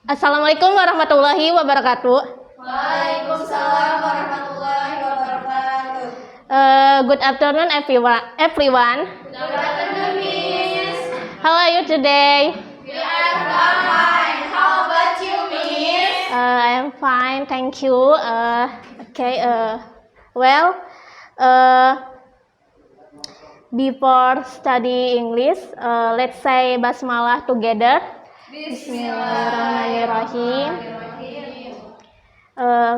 Assalamualaikum warahmatullahi wabarakatuh. Waalaikumsalam warahmatullahi wabarakatuh. Good afternoon, everyone. Good afternoon, Miss. How are you today? We are fine. How about you, Miss? I am fine, thank you. Before study English, let's say basmalah together. Bismillahirrahmanirrahim.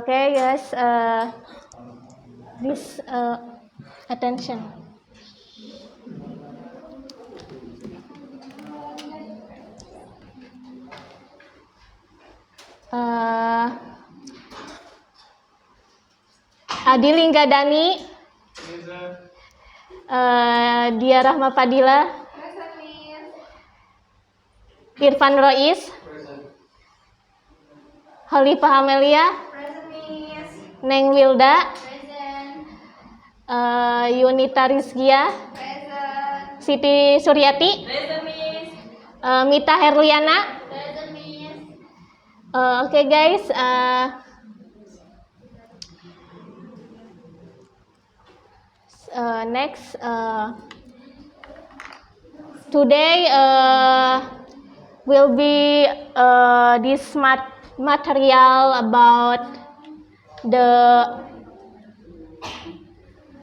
Okay, guys. Please attention. Adi Linggadani, Dia Rahma Fadila, Irfan Rois, Khalifah Amelia, Neng Wilda, Yunita Rizkia, Siti Suryati, Mita Herliana. Okay, guys. Next, today will be this material about the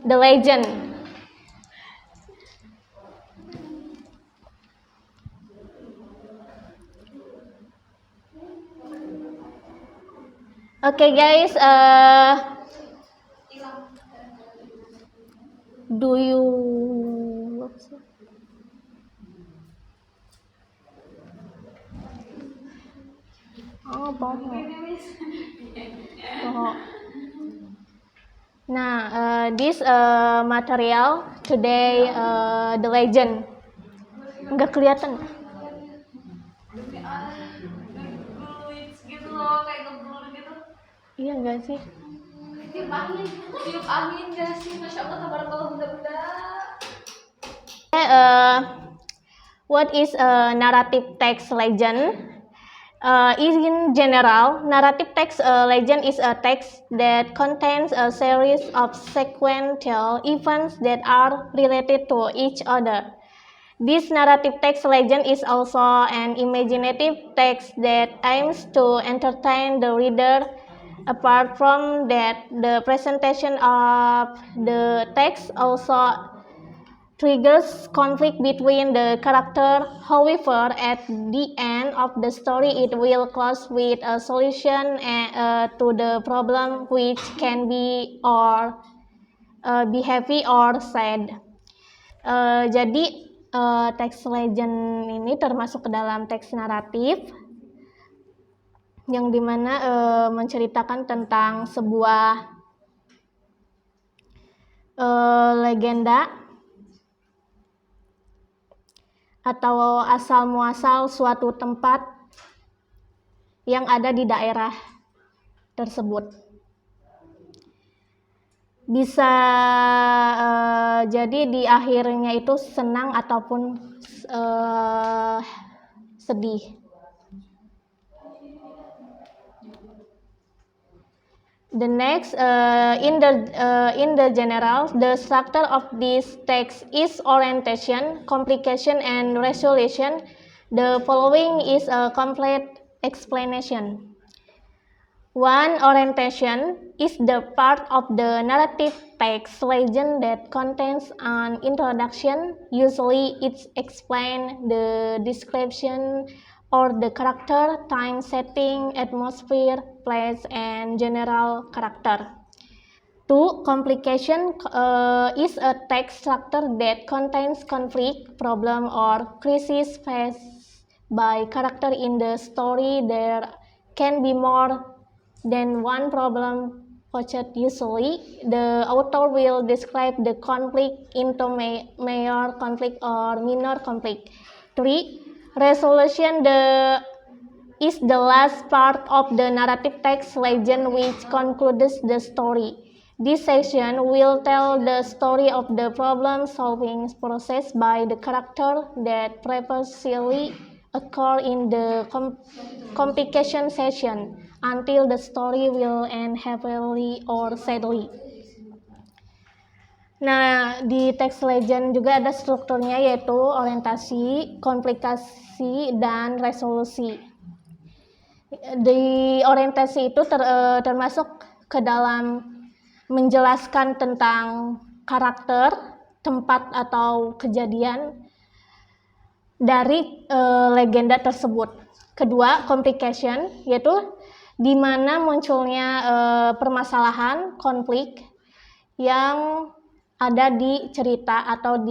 legend. Okay, guys. Do you this material today, the legend. Nggak kelihatan. Gitu loh, kayak ngeblur gitu. Iya nggak sih? Tiup angin gak sih? Masya Allah, tabarakallah, bunda-bunda. What is a narrative text legend? In general, narrative text legend is a text that contains a series of sequential events that are related to each other. This narrative text legend is also an imaginative text that aims to entertain the reader. Apart from that, the presentation of the text also triggers conflict between the character. However, at the end of the story, it will close with a solution to the problem, which can be happy or sad. Jadi teks legend ini termasuk ke dalam teks naratif yang dimana menceritakan tentang sebuah legenda atau asal muasal suatu tempat yang ada di daerah tersebut. Bisa jadi di akhirnya itu senang ataupun sedih. The next, in the general, the structure of this text is orientation, complication, and resolution. The following is a complete explanation. 1. Orientation is the part of the narrative text legend that contains an introduction. Usually, it explains the description or the character, time, setting, atmosphere, place, and general character. 2. Complication is a text structure that contains conflict, problem, or crisis faced by character in the story. There can be more than one problem faced. Usually, the author will describe the conflict into major conflict or minor conflict. 3. Resolution is the last part of the narrative text legend which concludes the story. This section will tell the story of the problem-solving process by the character that previously occur in the complication session until the story will end happily or sadly. Nah, di text legend juga ada strukturnya, yaitu orientasi, komplikasi, dan resolusi. Di orientasi itu termasuk ke dalam menjelaskan tentang karakter, tempat atau kejadian dari legenda tersebut. Kedua, complication, yaitu di mana munculnya permasalahan, konflik yang ada di cerita atau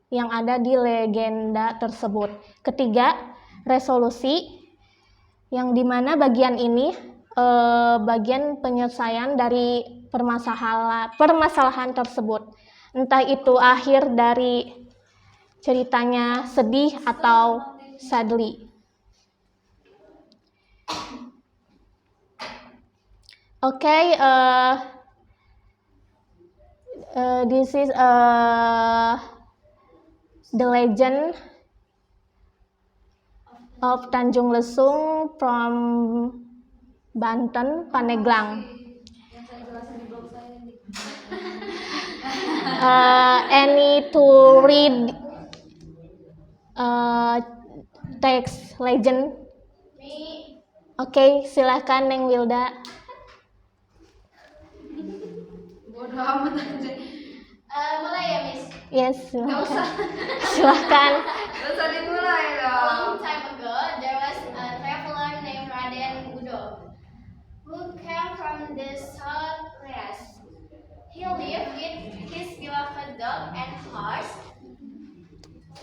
yang ada di legenda tersebut. Ketiga, resolusi, yang dimana bagian ini bagian penyelesaian dari permasalahan tersebut, entah itu akhir dari ceritanya sedih atau sadly. Okay, this is the legend of Tanjung Lesung from Banten, Pandeglang. Any to read text legend? Oke, silahkan Neng Wilda. Bodoh amat aja. Mulai ya, Miss? Yes, Gak usah. silahkan. Gak usah dimulai A dong. long time ago, there was a traveler named Raden Budo who came from the southwest. He lived with his beloved dog and horse.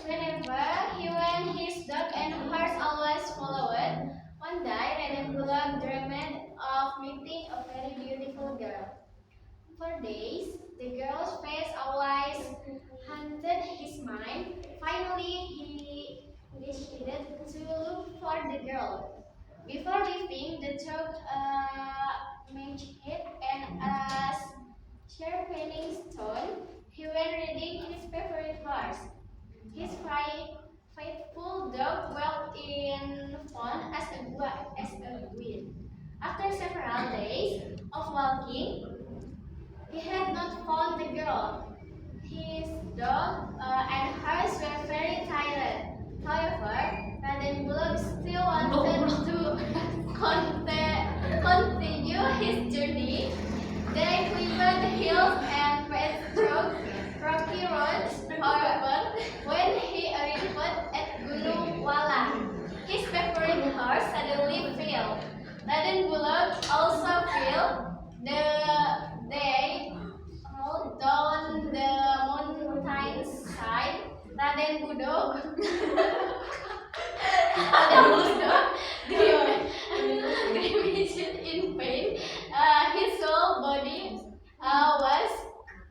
Whenever he went, his dog and horse always followed. One day, Raden Budo dreamed of meeting a very beautiful girl. For days, the girl's face always haunted his mind. Finally, he decided to look for the girl. Before leaving, the dog matched it and a sharpening stone. He went riding his favorite horse. His faithful dog dwelt in fun as a queen. After several days of walking, he had not found the girl. His dog and horse were very tired. However, Raden Bulog still wanted to continue his journey. They climbed hills and went through rocky roads. However, when he arrived at Gunung Wala, his favorite horse suddenly fell. Raden Bulog also fell. They rode down the mountainside. Raden Budo grimaced in pain. His whole body was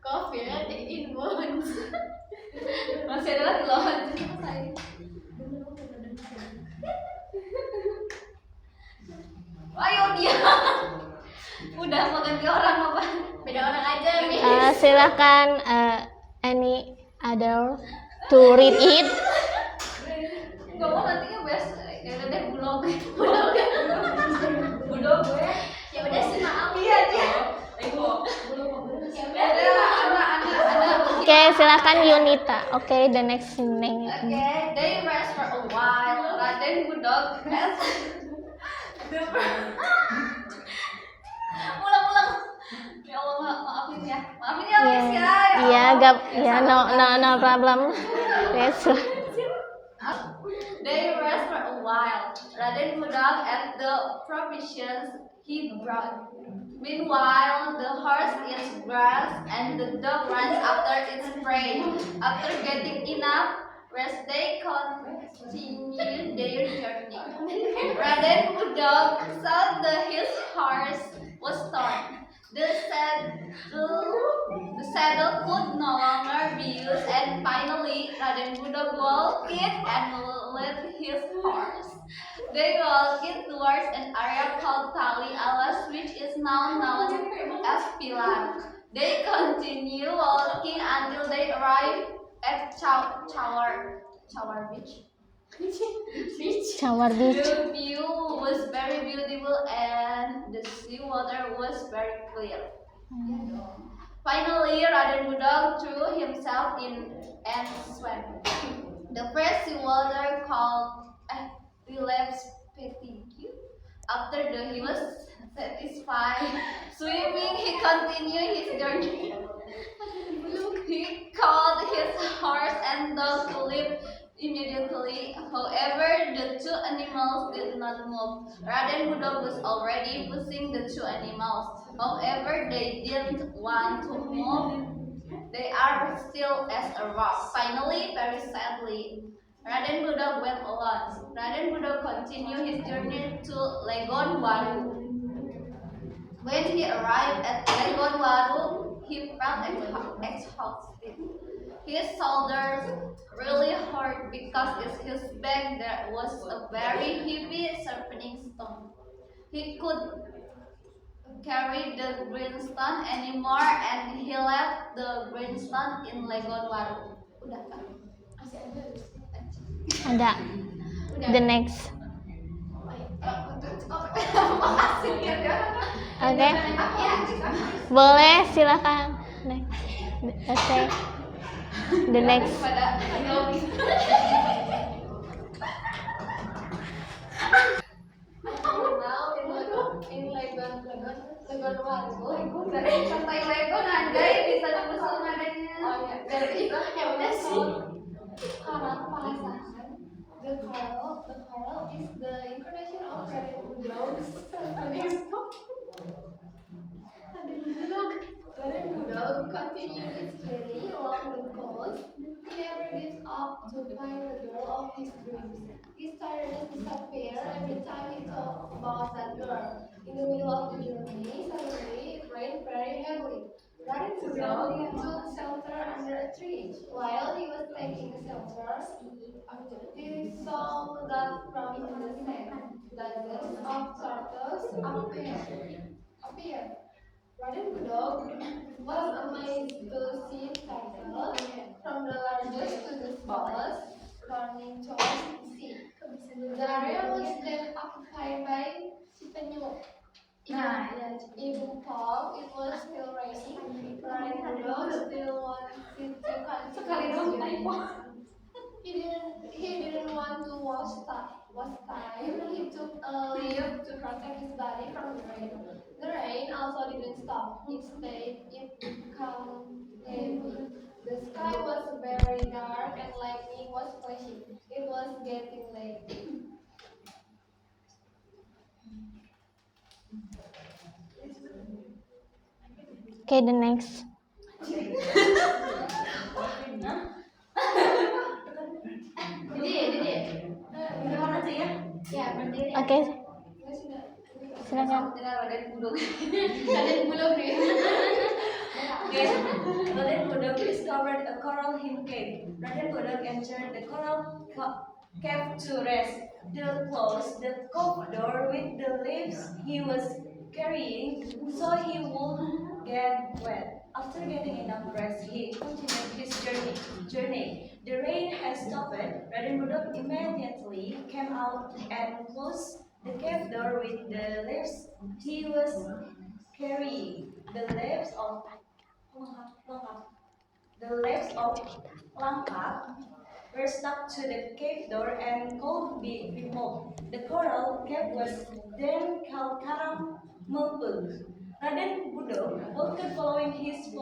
covered in wounds. Masih ada lagi loh. Ayo dia. Udah mau ganti orang apa? Beda orang aja, Miss. Silahkan any other to read it. Gak mau nantinya best. Ya udah deh bulog. Bulog gue. Ya udah sih, maaf. Iya dia. Ya udah. Ada. Oke, silahkan Yunita. Oke, the next name. Okay, they rest for a while. Raden Budog ulang. Ya Allah, maafin ya, Miss ya. No problem. Yes. They rest for a while. Raden Budog ate the provisions he brought. Meanwhile, the horse eats grass and the dog runs after its prey. After getting enough rest, they continued their journey. Raden Budog saw that his horse was torn. The saddle could no longer be used, and finally, Raden Budog walked and led his horse. They walked towards an area called Tali Alas, which is now known as Pilar. They continue walking until they arrive at Chawar Beach. Shower beach. The view was very beautiful and the seawater was very clear. Finally, Raden Budak threw himself in and swam. The fresh seawater called relapse fatigue. After he was satisfied swimming, he continued his journey. He called his horse and dog to leave immediately. However, the two animals did not move. Raden Budak was already pushing the two animals. However, they didn't want to move. They are still as a rock. Finally, very sadly, Raden Budak went alone. Raden Budak continued his journey to Legon Waru. When he arrived at Legon Waru, he felt exhausted. His shoulders really hurt because in his back there was a very heavy sharpening stone. He could carry the greenstone anymore and he left the greenstone in Legon Waru. Udah kan? Masih ada. Ada. The next. Oke. Boleh, silakan. Next. Okay. The next. In Legon Waru. Dari pantai Legon anjay bisa nyusul nadanya. Oh ya, dari itu ya udah sih. Karena pasangan, the coral is the incarnation of Raden Budak's Raden Budak continued his journey along the coast. He never gives up to find the girl of his dreams. His tiredness disappeared every time he thought about that girl. In the middle of the journey, suddenly it rained very heavily. Raden Budak took shelter under a tree. While he was taking shelter, he saw that from the sand, dozens of turtles appeared. Raden Budak was amazed to see turtles from the largest to the smallest running towards the sea. The area was then occupied by penyu. Even though it was still raining, Raden Budak still wanted to continue. He didn't want to waste time. He took a leap to protect his body from the rain. The rain also didn't stop. Instead, it became heavy. The sky was very dark and lightning was flashing. It was getting late. Okay, the next. Oke, silakan. Raden Budak discovered a coral hymn cave. Raden Budak entered the coral cave to rest. They closed the cove door with the leaves he was carrying so he wouldn't get wet. After getting enough rest, he continued his journey. The rain had stopped. Raden Budak immediately came out and closed the cave door with the leaves he was carrying. The leaves of Langka were stuck to the cave door and could be removed. The coral cave was then called Karang Melpul. Raden Budak walked following his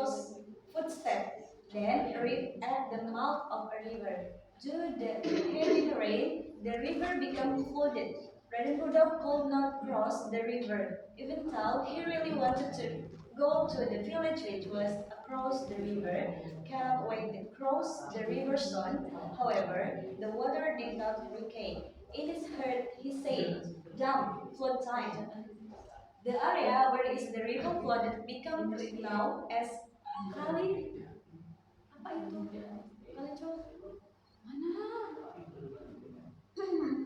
footsteps, then arrived at the mouth of a river. Due to the heavy rain, the river became flooded. Raden Budak could not cross the river, even though he really wanted to go to the village which was across the river. Cannot wait to cross the river soon. However, the water did not recede. In his heart, he said, "Jump, flood time." The area where is the river flooded become now as Kali. Apa itu? Kali Cok? Mana?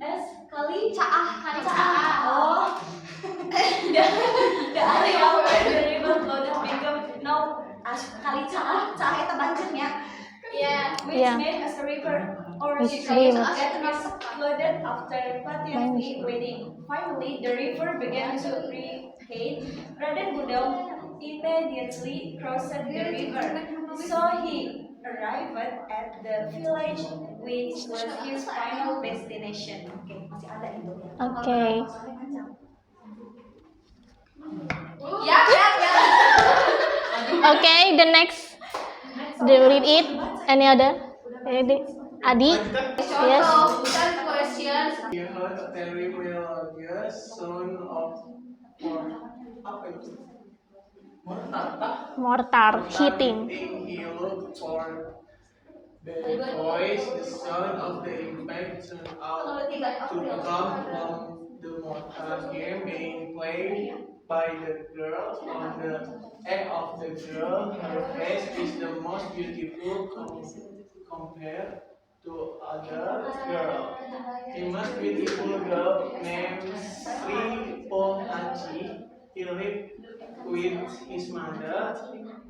As Kali Caah. Oh. The area where the river flooded become now as Kali Caah. Caah itu banjirnya. Yeah. Which Yeah. means as a river or Which stream means- that is But after patiently waiting, finally the river began to recede. Raden Budong immediately crossed the river, so he arrived at the village, which was his final destination. Oke, masih ada itu. Okay. Ya. Okay, the next. Do you read it? Any other? Adi? Yes. So, third question. He heard a very melodious sound of apa itu? Mortar hitting. He looked for the voice. The sound of the impact turned out to come from the mortar game being played by the girl. On the head of the girl, her face is the most beautiful compared to other girl. The most beautiful girl named Sri Pohaci. He lived with his mother,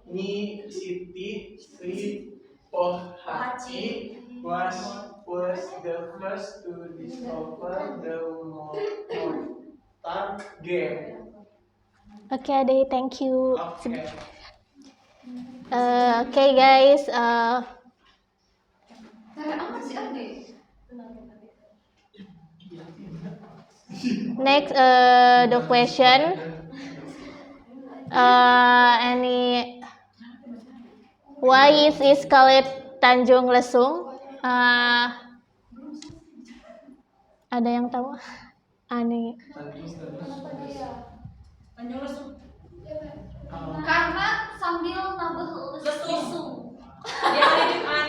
Nyi Siti. Sri Pohaci was the first to discover the mortar game. Okay, Adi, thank you. Okay. Okay, guys. Apa sih Ade? Next, the question. Why is it called Tanjung Lesung? Ada yang tahu? Ani. Karena sambil nambah lesung. Ya, hari Jumat.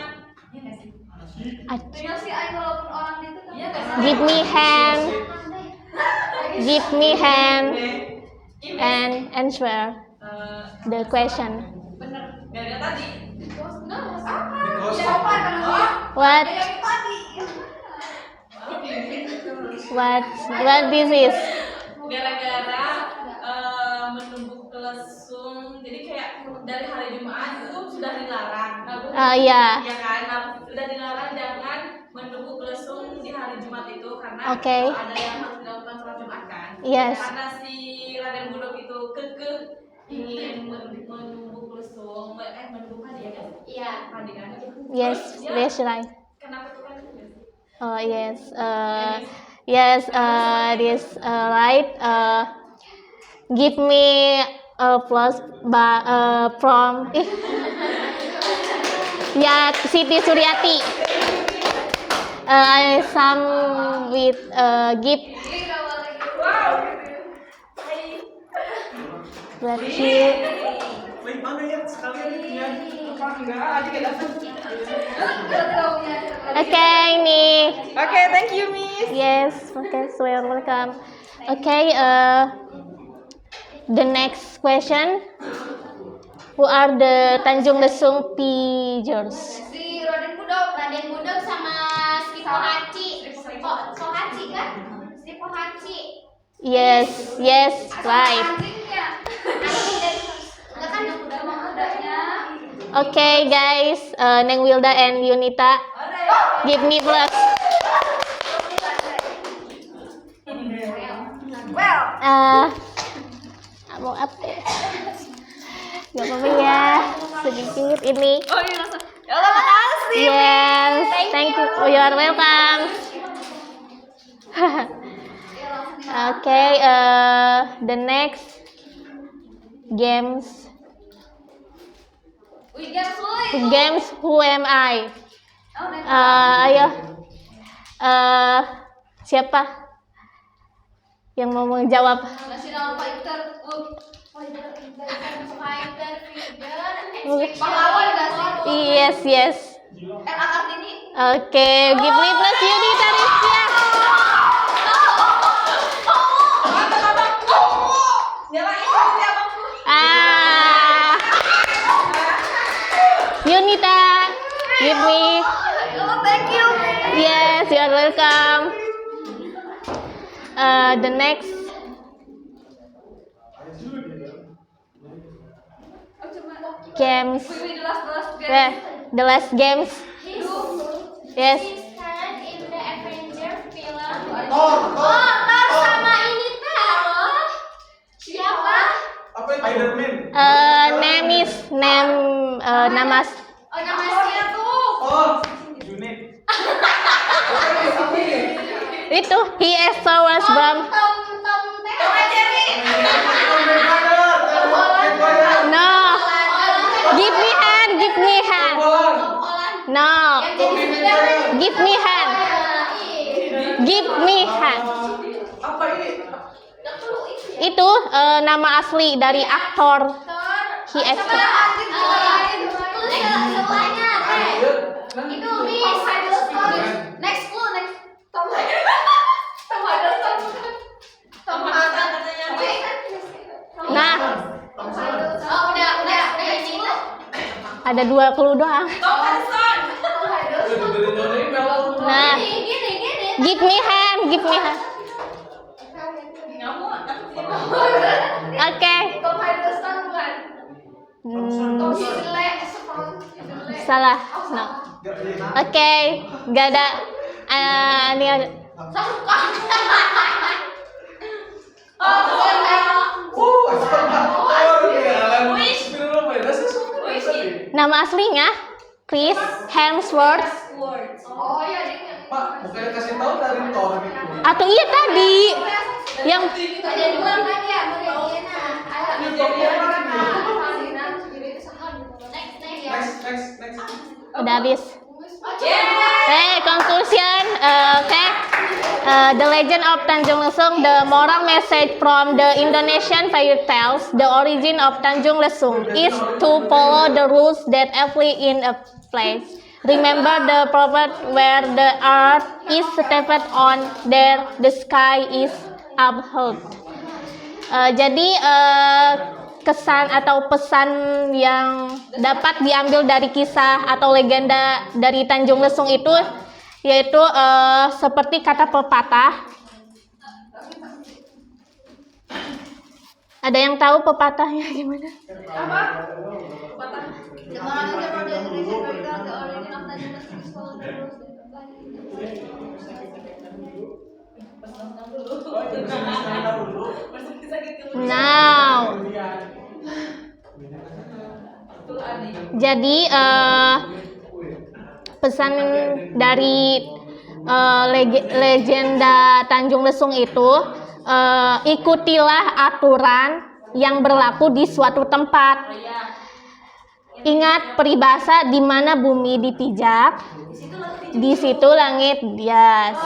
Tinggal sih Aing walaupun orang itu kan. Give me hand. Give me hand and answer the question. Bener. Gak ada tadi. Apa? Siapa namanya? What Yang tadi. what this is? Gara-gara menumbuk lesung, jadi kayak dari hari Jumat itu sudah dilarang. Yeah. Ya kan, nah, sudah dilarang jangan menumbuk lesung di hari Jumat itu karena Oke. ada yang harus dilakukan sholat Jumat kan. Yes. Karena si Raden Budok itu kekeh ingin menumbuk lesung, menumbuk padi ya kan? Iya. Padi kan? Yes, Terus dia yes, right. kenapa tuh kan? Oh yes, yes, this right. Give me a plus from ya Siti Suryati. Some with give berarti. Wait, mana ya? Sekalian ya. Okay, nih. Oke, thank you Miss. Yes, okay, so you're welcome. Okay, the next question. Who are the Tanjung Lesung pillagers? Si Raden Budok. Raden Budok sama si Pohaci. Pohaci kan? Si Pohaci. Yes, yes, right. Anjingnya. Anjing dari enggak kan Sama kudanya. Okay, guys, Neng Wilda and Yunita, give me plus. Well. Mau update? Gak apa-apa ya, sedikit ini. Oh iya langsung. Ya Allah makasih. Yes, thank you. You are welcome. Okay, the next games. Games Who Am I? Ayo, siapa yang mau menjawab? Ngasih nama fighter. Pahlawan gak sih? Yes, yes. RA Kartini. Okay, give me plus Yunita Rizkia. Yunita, give me. Oh, thank you. Yes, you are welcome. The next games. The last games. Yes. He starred in the Avengers film Thor sama ini loh. Siapa? Apa itu? Spiderman. Nama Oh, namanya tuh. Oh, Junid. itu he is Thor's from. Tom Jerry. No, give me hand. No, give me hand. Apa ini? Itu nama asli dari aktor. He is. Itu Miss. Next clue. Tom Hiddleston. Nah, Oh, udah ini. ada 2 clue doang. Nah, Gini. give me hand. Oke. Tom Hiddleston bukan? Salah. No. Oke, gak ada. Ini ada. Nama aslinya Chris Hemsworth. Oh iya, dia Pak, bukannya kasih tahu dari Thor itu. Atau iya tadi yang Ada 2 kan ya, Meridiana. Next. udah habis. Yeah. Conclusion. The Legend of Tanjung Lesung, the moral message from the Indonesian fairy tales, the origin of Tanjung Lesung is to follow the rules that apply in a place. Remember the proverb where the earth is stepped on, there the sky is upheld. Jadi kesan atau pesan yang dapat diambil dari kisah atau legenda dari Tanjung Lesung itu yaitu seperti kata pepatah. Ada yang tahu pepatahnya gimana? The moral of the Indonesian fairy tale, the origin of Tanjung Lesung is follow the rules that apply in the Now, jadi pesan dari legenda Tanjung Lesung itu ikutilah aturan yang berlaku di suatu tempat. Ingat peribahasa di mana bumi dipijak, di situ langit bias.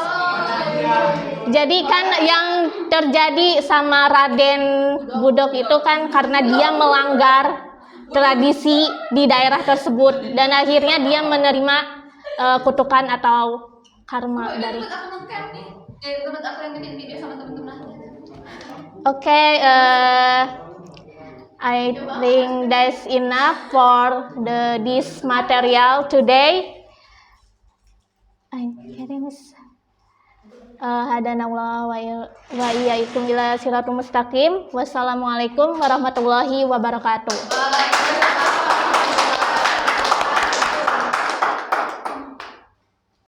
Jadi kan yang terjadi sama Raden Budok itu kan karena dia melanggar tradisi di daerah tersebut dan akhirnya dia menerima kutukan atau karma dari. Tempat aku yang bikin video sama teman-teman. Oke, I think that's enough for this material today. I'm kidding. Hadanallah wa iyyakum ila siratal mustaqim. Wassalamualaikum warahmatullahi wabarakatuh.